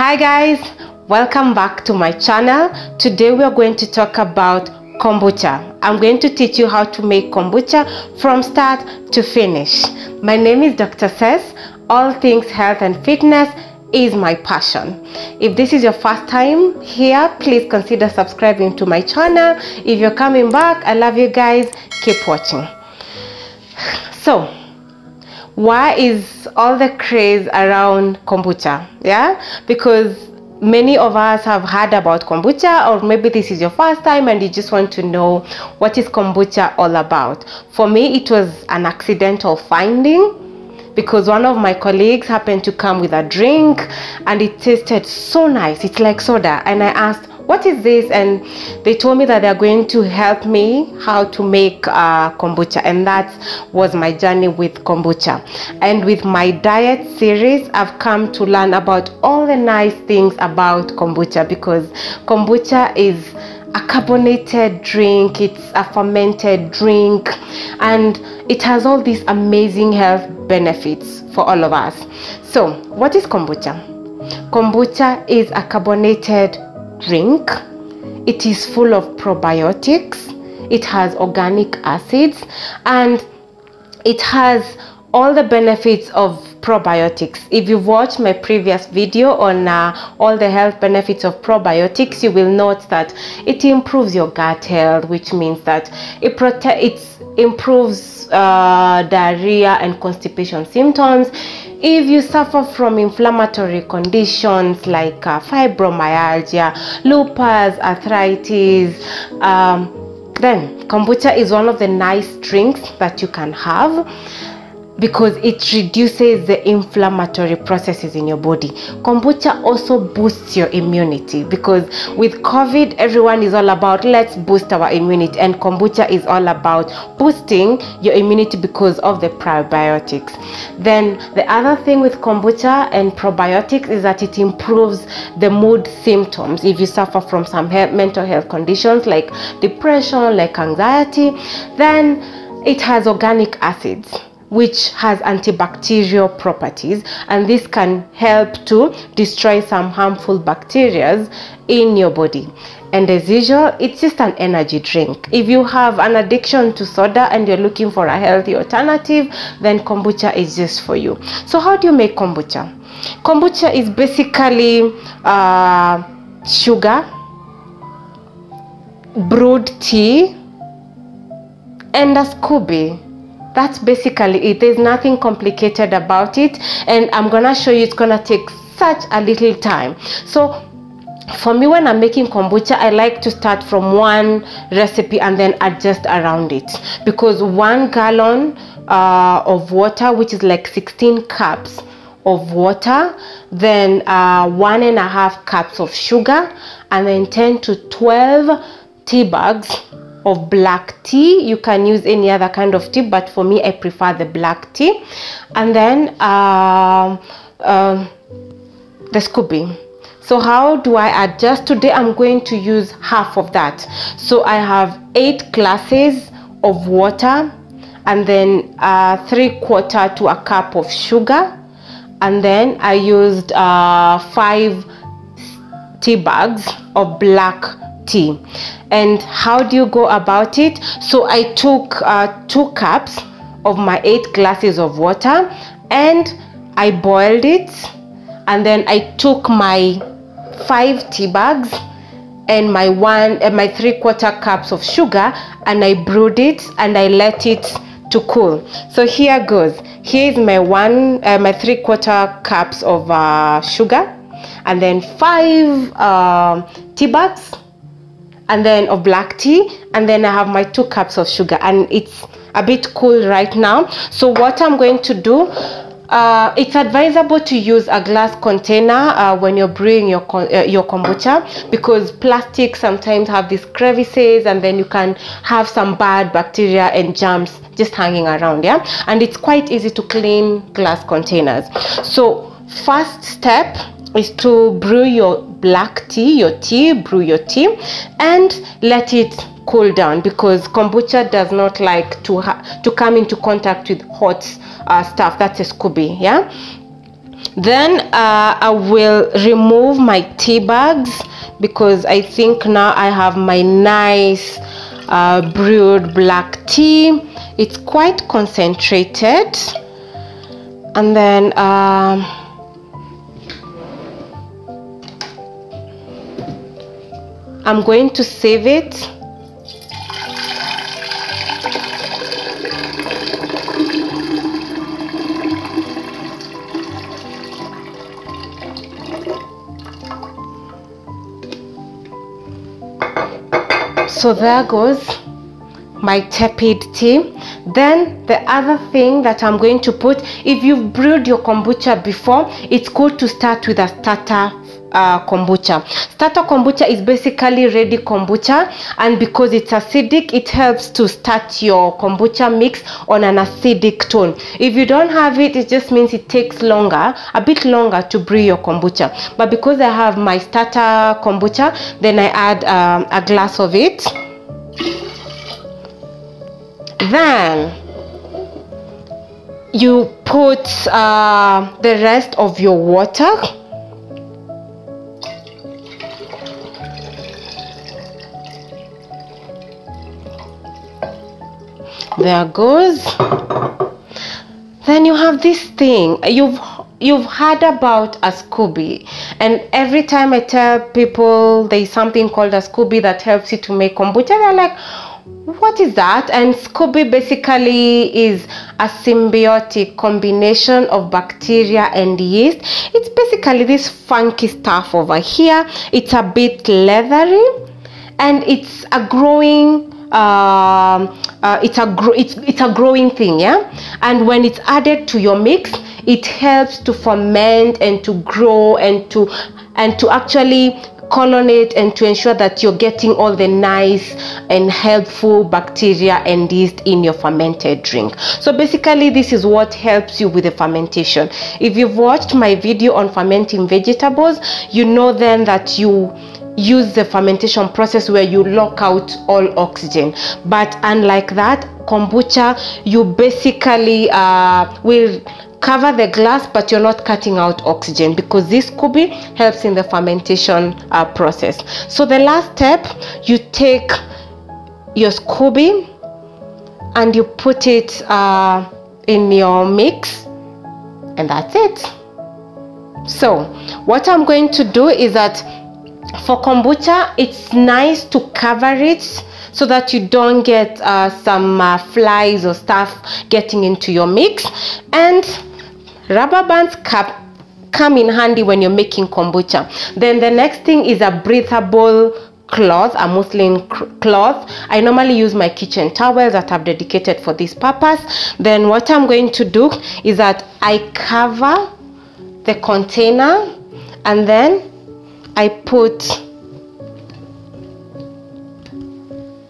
Hi guys, welcome back to my channel. Today we are going to talk about kombucha. I'm going to teach you how to make kombucha from start to finish. My name is Dr. Cess. All things health and fitness is my passion. If this is your first time here, please consider subscribing to my channel. If you're coming back, I love you guys. Keep watching. So, why is all the craze around kombucha? Yeah, because many of us have heard about kombucha, or maybe this is your first time and you just want to know what is kombucha all about. For me, it was an accidental finding because one of my colleagues happened to come with a drink and it tasted so nice. It's like soda, and I asked, what is this? And they told me that they're going to help me how to make kombucha, and that was my journey with kombucha. And with my diet series, I've come to learn about all the nice things about kombucha, because kombucha is a carbonated drink, it's a fermented drink, and it has all these amazing health benefits for all of us. So what is kombucha? Kombucha is a carbonated drink. It is full of probiotics, it has organic acids, and it has all the benefits of probiotics. If you've watched my previous video on all the health benefits of probiotics, you will note that it improves your gut health, which means that it improves diarrhea and constipation symptoms. If you suffer from inflammatory conditions like fibromyalgia, lupus, arthritis, then kombucha is one of the nice drinks that you can have, because it reduces the inflammatory processes in your body. Kombucha also boosts your immunity, because with COVID, everyone is all about let's boost our immunity, and kombucha is all about boosting your immunity because of the probiotics. Then the other thing with kombucha and probiotics is that it improves the mood symptoms. If you suffer from some mental health conditions like depression, like anxiety, then it has organic acids, which has antibacterial properties, and this can help to destroy some harmful bacteria in your body. And as usual, it's just an energy drink. If you have an addiction to soda and you're looking for a healthy alternative, then kombucha is just for you. So how do you make kombucha? Kombucha is basically sugar, brewed tea, and a SCOBY. That's basically it. There's nothing complicated about it, and I'm gonna show you. It's gonna take such a little time. So for me, when I'm making kombucha, I like to start from one recipe and then adjust around it, because 1 gallon of water, which is like 16 cups of water, then 1.5 cups of sugar, and then 10 to 12 tea bags of black tea. You can use any other kind of tea, but for me, I prefer the black tea. And then the SCOBY. So how do I adjust? Today I'm going to use half of that. So I have 8 glasses of water, and then 3/4 to a cup of sugar, and then I used 5 tea bags of black tea. And how do you go about it? So I took 2 cups of my 8 glasses of water and I boiled it, and then I took my 5 tea bags and my 3/4 cups of sugar, and I brewed it and I let it to cool. So here goes. Here's my 3/4 cups of sugar, and then 5 tea bags, and then of black tea, and then I have my 2 cups of sugar, and it's a bit cool right now. So what I'm going to do, it's advisable to use a glass container when you're brewing your kombucha, because plastic sometimes have these crevices, and then you can have some bad bacteria and germs just hanging around. Yeah, and it's quite easy to clean glass containers. So first step is to brew your black tea, brew your tea and let it cool down, because kombucha does not like to come into contact with hot stuff. That's a SCOBY. Yeah, Then I will remove my tea bags, because I think now I have my nice brewed black tea. It's quite concentrated. And then I'm going to save it. So there goes my tepid tea. Then the other thing that I'm going to put, if you've brewed your kombucha before, it's good to start with a starter kombucha. Starter kombucha is basically ready kombucha, and because it's acidic, it helps to start your kombucha mix on an acidic tone. If you don't have it, it just means it takes longer, a bit longer to brew your kombucha. But because I have my starter kombucha, then I add a glass of it. Then you put the rest of your water. There goes. Then you have this thing. You've heard about a SCOBY, and every time I tell people there is something called a SCOBY that helps you to make kombucha, they're like, what is that? And SCOBY basically is a symbiotic combination of bacteria and yeast. It's basically this funky stuff over here. It's a bit leathery, and it's a growing it's a growing thing, yeah. And when it's added to your mix, it helps to ferment and to grow and to actually colonate and to ensure that you're getting all the nice and helpful bacteria and yeast in your fermented drink. So basically this is what helps you with the fermentation. If you've watched my video on fermenting vegetables, you know then that you use the fermentation process where you lock out all oxygen. But unlike that, kombucha, you basically will cover the glass, but you're not cutting out oxygen, because this SCOBY helps in the fermentation process. So the last step, you take your SCOBY and you put it in your mix, and that's it. So what I'm going to do is that for kombucha, it's nice to cover it so that you don't get some flies or stuff getting into your mix. And rubber bands come in handy when you're making kombucha. Then the next thing is a breathable cloth, a muslin cloth. I normally use my kitchen towels that I've dedicated for this purpose. Then what I'm going to do is that I cover the container, and then I put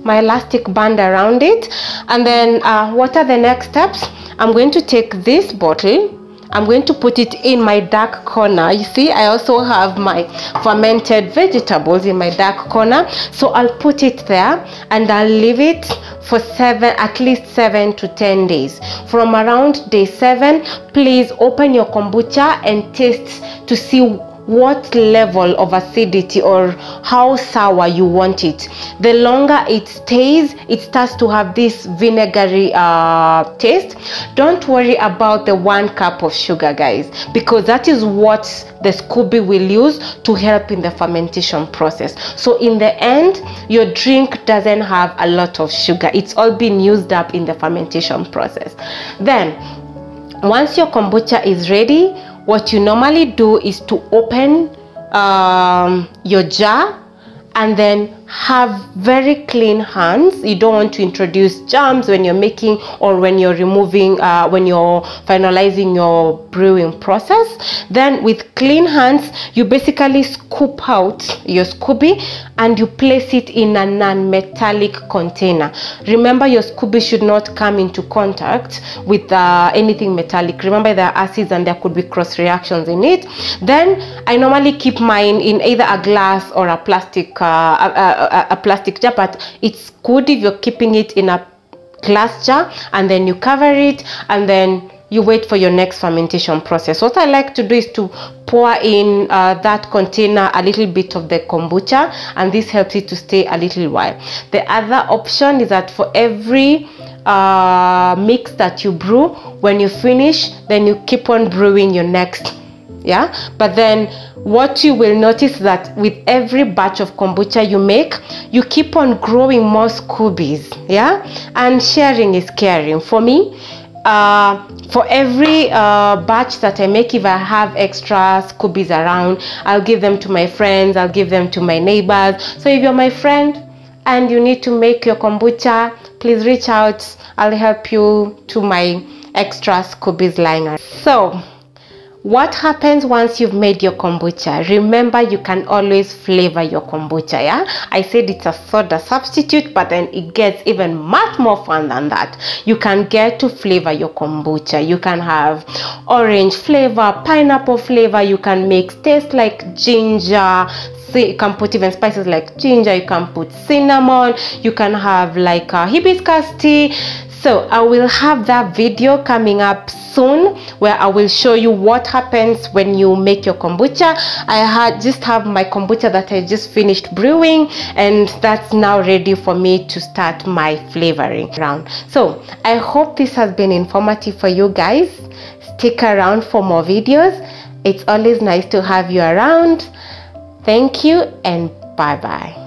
my elastic band around it. And then what are the next steps? I'm going to take this bottle, I'm going to put it in my dark corner. You see, I also have my fermented vegetables in my dark corner, so I'll put it there and I'll leave it for at least 7 to 10 days. From around day 7, please open your kombucha and taste to see what level of acidity or how sour you want it. The longer it stays, it starts to have this vinegary taste. Don't worry about the 1 cup of sugar, guys, because that is what the SCOBY will use to help in the fermentation process. So in the end, your drink doesn't have a lot of sugar. It's all been used up in the fermentation process. Then once your kombucha is ready, what you normally do is to open your jar and then have very clean hands. You don't want to introduce germs when you're making or when you're removing, when you're finalizing your brewing process. Then with clean hands, you basically scoop out your SCOBY and you place it in a non-metallic container. Remember, your SCOBY should not come into contact with anything metallic. Remember, there are acids and there could be cross reactions in it. Then I normally keep mine in either a glass or a plastic jar, but it's good if you're keeping it in a glass jar and then you cover it and then you wait for your next fermentation process. What I like to do is to pour in that container a little bit of the kombucha, and this helps it to stay a little while. The other option is that for every mix that you brew, when you finish, then you keep on brewing your next. Yeah, but then what you will notice that with every batch of kombucha you make, you keep on growing more scoobies. Yeah, and sharing is caring. For me, for every batch that I make, if I have extra scoobies around, I'll give them to my friends, I'll give them to my neighbors. So if you're my friend and you need to make your kombucha, please reach out. I'll help you to my extra scoobies lying around. So what happens once you've made your kombucha? Remember, you can always flavor your kombucha. Yeah, I said it's a soda substitute, but then it gets even much more fun than that. You can get to flavor your kombucha. You can have orange flavor, pineapple flavor. You can make taste like ginger. You can put even spices like ginger. You can put cinnamon. You can have like hibiscus tea. So I will have that video coming up soon where I will show you what happens when you make your kombucha. I just have my kombucha that I just finished brewing, and that's now ready for me to start my flavoring round. So I hope this has been informative for you guys. Stick around for more videos. It's always nice to have you around. Thank you, and bye bye.